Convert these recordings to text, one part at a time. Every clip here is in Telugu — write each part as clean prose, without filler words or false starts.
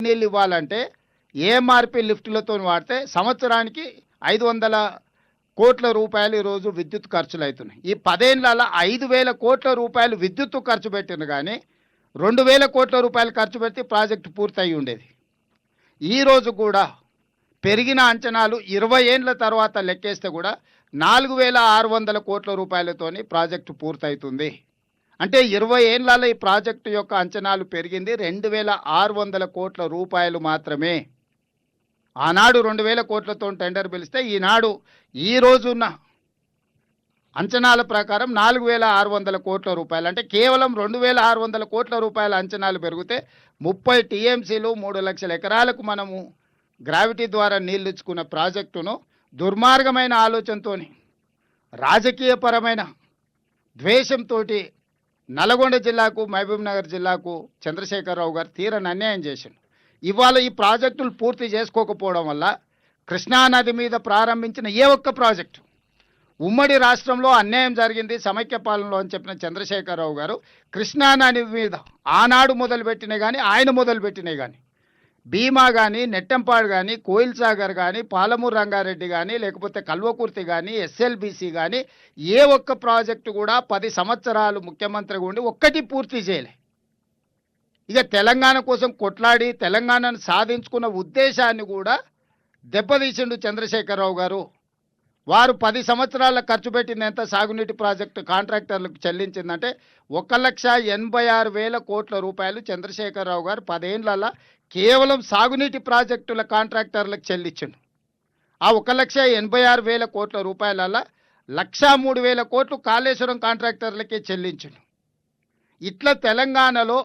నీళ్ళు ఇవ్వాలంటే ఏఎంఆర్పి లిఫ్టులతో వాడితే సంవత్సరానికి 500 కోట్ల రూపాయలు ఈరోజు విద్యుత్ ఖర్చులు అవుతున్నాయి. ఈ 10 ఏళ్లలో 5,000 కోట్ల రూపాయలు విద్యుత్ ఖర్చు పెట్టిన కానీ 2,000 కోట్ల రూపాయలు ఖర్చు పెడితే ప్రాజెక్టు పూర్తయి ఉండేది. ఈరోజు కూడా పెరిగిన అంచనాలు 20 ఏళ్ల తర్వాత లెక్కేస్తే కూడా 4,600 కోట్ల రూపాయలతోని ప్రాజెక్టు పూర్తవుతుంది. అంటే 20 ఏళ్లలో ఈ ప్రాజెక్టు యొక్క అంచనాలు పెరిగింది 2,600 కోట్ల రూపాయలు మాత్రమే. ఆనాడు 2,000 కోట్లతో టెండర్ పిలిస్తే ఈనాడు ఈ రోజున్న అంచనాల ప్రకారం 4,600 కోట్ల రూపాయలు. అంటే కేవలం 2,600 కోట్ల రూపాయల అంచనాలు పెరిగితే 30 టీఎంసీలు 3 లక్షల ఎకరాలకు మనము గ్రావిటీ ద్వారా నీళ్ళు ఇచ్చుకున్న ప్రాజెక్టును దుర్మార్గమైన ఆలోచనతోని రాజకీయపరమైన ద్వేషంతో నల్గొండ జిల్లాకు మహబూబ్నగర్ జిల్లాకు చంద్రశేఖరరావు గారు తీరని అన్యాయం చేశారు. ఇవాళ ఈ ప్రాజెక్టులు పూర్తి చేసుకోకపోవడం వల్ల కృష్ణానది మీద ప్రారంభించిన ఏ ఒక్క ప్రాజెక్టు ఉమ్మడి రాష్ట్రంలో అన్యాయం జరిగింది సమైక్య పాలనలో అని చెప్పిన చంద్రశేఖరరావు గారు కృష్ణానది మీద ఆనాడు మొదలుపెట్టినాయి కానీ ఆయన మొదలుపెట్టినాయి కానీ భీమా కానీ నెట్టంపాడు కానీ కోయిల్ సాగర్ కానీ పాలమూరు రంగారెడ్డి కానీ లేకపోతే కల్వకుర్తి కానీ ఎస్ఎల్బీసీ కానీ ఏ ఒక్క ప్రాజెక్టు కూడా 10 సంవత్సరాలు ముఖ్యమంత్రిగా ఉండి ఒక్కటి పూర్తి చేయలే. ఇక తెలంగాణ కోసం కొట్లాడి తెలంగాణను సాధించుకున్న ఉద్దేశాన్ని కూడా దెబ్బతీసిండు చంద్రశేఖరరావు గారు. వారు 10 సంవత్సరాల ఖర్చు పెట్టినంత సాగునీటి ప్రాజెక్టు కాంట్రాక్టర్లకు చెల్లించిందంటే 1,86,000 కోట్ల రూపాయలు చంద్రశేఖరరావు గారు 10 ఏళ్లలో కేవలం సాగునీటి ప్రాజెక్టుల కాంట్రాక్టర్లకు చెల్లించిండు. ఆ 1,86,000 కోట్ల రూపాయలలో 1,03,000 కోట్లు కాళేశ్వరం కాంట్రాక్టర్లకే చెల్లించిండు. ఇట్లా తెలంగాణలో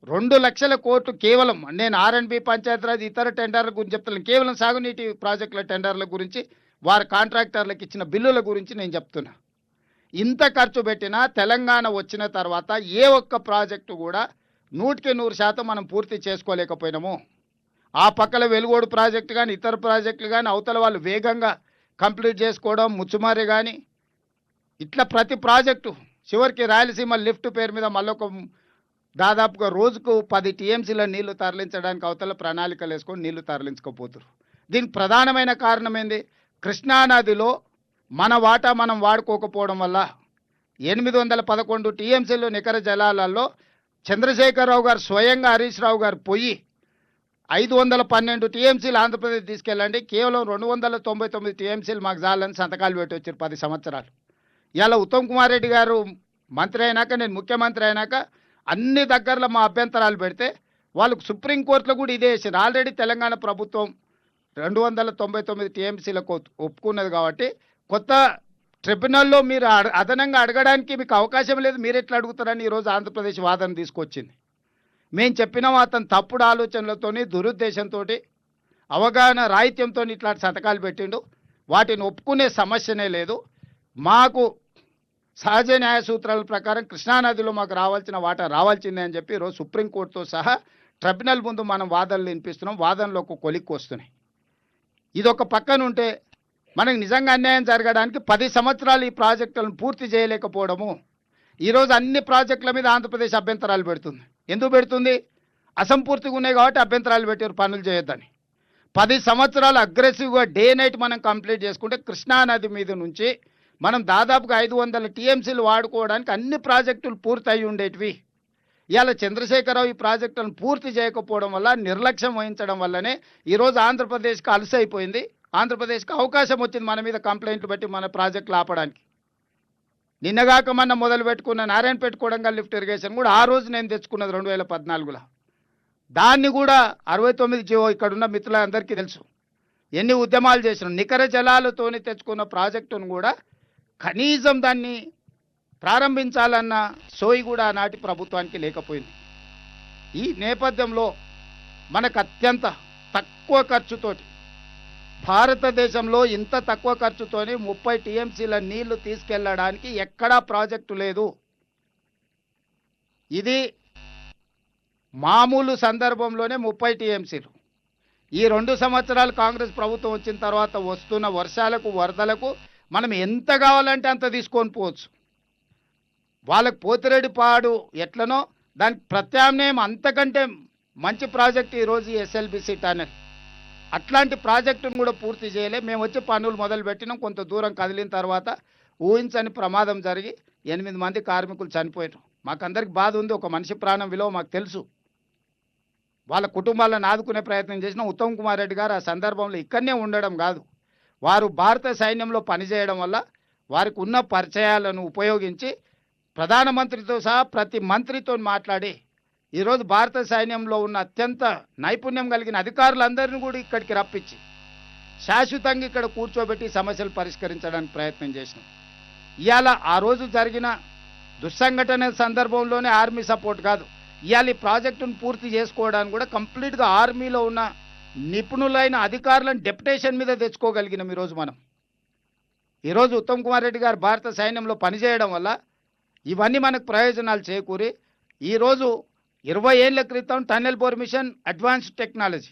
2 లక్షల కోట్లు కేవలం నేను ఆర్ఎండ్బి పంచాయతీరాజ్ ఇతర టెండర్ల గురించి చెప్తున్నాను. కేవలం సాగునీటి ప్రాజెక్టుల టెండర్ల గురించి వారి కాంట్రాక్టర్లకు ఇచ్చిన బిల్లుల గురించి నేను చెప్తున్నా. ఇంత ఖర్చు పెట్టినా తెలంగాణ వచ్చిన తర్వాత ఏ ఒక్క ప్రాజెక్టు కూడా 100% మనం పూర్తి చేసుకోలేకపోయినాము. ఆ పక్కల వెలుగోడు ప్రాజెక్టు కానీ ఇతర ప్రాజెక్టులు కానీ అవతల వాళ్ళు వేగంగా కంప్లీట్ చేసుకోవడం ముచ్చుమారి కానీ ఇట్లా ప్రతి ప్రాజెక్టు చివరికి రాయలసీమ లిఫ్ట్ పేరు మీద మళ్ళొక దాదాపుగా రోజుకు 10 టీఎంసీల నీళ్లు తరలించడానికి అవతల ప్రణాళికలు వేసుకొని నీళ్లు తరలించకపోతున్నారు. దీనికి ప్రధానమైన కారణం ఏంది? కృష్ణానదిలో మన వాటా మనం వాడుకోకపోవడం వల్ల 811 టీఎంసీలు నికర జలాలలో చంద్రశేఖరరావు గారు స్వయంగా హరీష్ రావు గారు పోయి 512 టీఎంసీలు ఆంధ్రప్రదేశ్ తీసుకెళ్ళండి, కేవలం 299 టీఎంసీలు మాకు చాలని సంతకాలు పెట్టి వచ్చారు 10 సంవత్సరాలు. ఇలా ఉత్తమ్ కుమార్ రెడ్డి గారు మంత్రి అయినాక నేను ముఖ్యమంత్రి అయినాక అన్ని దగ్గరలో మా అభ్యంతరాలు పెడితే వాళ్ళకు సుప్రీంకోర్టులో కూడా ఇదే వేసారు. ఆల్రెడీ తెలంగాణ ప్రభుత్వం 299 టీఎంసీలకు ఒప్పుకున్నది కాబట్టి కొత్త ట్రిబ్యునల్లో మీరు అదనంగా అడగడానికి మీకు అవకాశం లేదు, మీరు ఎట్లా అడుగుతారని ఈరోజు ఆంధ్రప్రదేశ్ వాదన తీసుకొచ్చింది. మేము చెప్పినాం అతను తప్పుడు ఆలోచనలతోని దురుద్దేశంతో అవగాహన రాహిత్యంతో ఇట్లాంటి సంతకాలు పెట్టిండు. వాటిని ఒప్పుకునే సమస్యనే లేదు. మాకు సహజ న్యాయ సూత్రాల ప్రకారం కృష్ణానదిలో మాకు రావాల్సిన వాటా రావాల్సిందే అని చెప్పి ఈరోజు సుప్రీంకోర్టుతో సహా ట్రిబ్యునల్ ముందు మనం వాదనలు వినిపిస్తున్నాం. వాదనలో ఒక కొలిక్కి వస్తున్నాయి. ఇదొక పక్కన ఉంటే మనకు నిజంగా అన్యాయం జరగడానికి 10 సంవత్సరాలు ఈ ప్రాజెక్టులను పూర్తి చేయలేకపోవడము. ఈరోజు అన్ని ప్రాజెక్టుల మీద ఆంధ్రప్రదేశ్ అభ్యంతరాలు పెడుతుంది. ఎందుకు పెడుతుంది? అసంపూర్తిగా ఉన్నాయి కాబట్టి అభ్యంతరాలు పెట్టారు పనులు చేయొద్దని. 10 సంవత్సరాలు అగ్రెసివ్గా డే నైట్ మనం కంప్లీట్ చేసుకుంటే కృష్ణానది మీద నుంచి మనం దాదాపుగా 500 టీఎంసీలు వాడుకోవడానికి అన్ని ప్రాజెక్టులు పూర్తి అయి ఉండేటివి. ఇవాళ చంద్రశేఖరరావు ఈ ప్రాజెక్టులను పూర్తి చేయకపోవడం వల్ల నిర్లక్ష్యం వహించడం వల్లనే ఈరోజు ఆంధ్రప్రదేశ్కి అలసైపోయింది. ఆంధ్రప్రదేశ్కి అవకాశం వచ్చింది మన మీద కంప్లైంట్లు పెట్టి మన ప్రాజెక్టులు ఆపడానికి. నిన్నగాక మొన్న మొదలు పెట్టుకున్న నారాయణపేట కొడంగల్ లిఫ్ట్ ఇరిగేషన్ కూడా ఆ రోజు నేను తెచ్చుకున్నది 2014లో. దాన్ని కూడా 69 జీవో ఇక్కడున్న మిత్రులందరికీ తెలుసు. ఎన్ని ఉద్యమాలు చేసినాం. నికర జలాలతోని తెచ్చుకున్న ప్రాజెక్టును కూడా కనీసం దాన్ని ప్రారంభించాలన్న సోయి కూడా ఆనాటి ప్రభుత్వానికి లేకపోయింది. ఈ నేపథ్యంలో మనకు అత్యంత తక్కువ ఖర్చుతోటి భారతదేశంలో ఇంత తక్కువ ఖర్చుతోని 30 టీఎంసీల నీళ్లు తీసుకెళ్లడానికి ఎక్కడా ప్రాజెక్టు లేదు. ఇది మామూలు సందర్భంలోనే 30 టీఎంసీలు. ఈ 2 సంవత్సరాలు కాంగ్రెస్ ప్రభుత్వం వచ్చిన తర్వాత వస్తున్న వర్షాలకు వరదలకు మనం ఎంత కావాలంటే అంత తీసుకొని పోవచ్చు. వాళ్ళకు పోతిరెడ్డిపాడు ఎట్లనో దానికి ప్రత్యామ్నాయం అంతకంటే మంచి ప్రాజెక్ట్ ఈరోజు ఎస్ఎల్బిసి టనల్. అట్లాంటి ప్రాజెక్టును కూడా పూర్తి చేయలే. మేము వచ్చి పనులు మొదలు పెట్టినాం. కొంత దూరం కదిలిన తర్వాత ఊహించని ప్రమాదం జరిగి 8 మంది కార్మికులు చనిపోయారు. మాకందరికి బాధ ఉంది. ఒక మనిషి ప్రాణం విలువ మాకు తెలుసు. వాళ్ళ కుటుంబాలను ఆదుకునే ప్రయత్నం చేసిన ఉత్తమ్ కుమార్ రెడ్డి గారు ఆ సందర్భంలో ఇక్కడనే ఉండడం కాదు, వారు భారత సైన్యంలో పనిచేయడం వల్ల వారికి ఉన్న పరిచయాలను ఉపయోగించి ప్రధానమంత్రితో సహా ప్రతి మంత్రితో మాట్లాడి ఈరోజు భారత సైన్యంలో ఉన్న అత్యంత నైపుణ్యం కలిగిన అధికారులందరినీ కూడా ఇక్కడికి రప్పించి శాశ్వతంగా ఇక్కడ కూర్చోబెట్టి సమస్యలు పరిష్కరించడానికి ప్రయత్నం చేసినాం. ఇవాళ ఆ రోజు జరిగిన దుస్సంఘటన సందర్భంలోనే ఆర్మీ సపోర్ట్ కాదు, ఇవాళ ఈ ప్రాజెక్టును పూర్తి చేసుకోవడానికి కూడా కంప్లీట్గా ఆర్మీలో ఉన్న నిపుణులైన అధికారులను డెప్యుటేషన్ మీద తెచ్చుకోగలిగినాం. ఈరోజు ఉత్తమ్ కుమార్ రెడ్డి గారు భారత సైన్యంలో పనిచేయడం వల్ల ఇవన్నీ మనకు ప్రయోజనాలు చేకూరి ఈరోజు 20 ఏళ్ల క్రితం tunnel bore machine advanced technology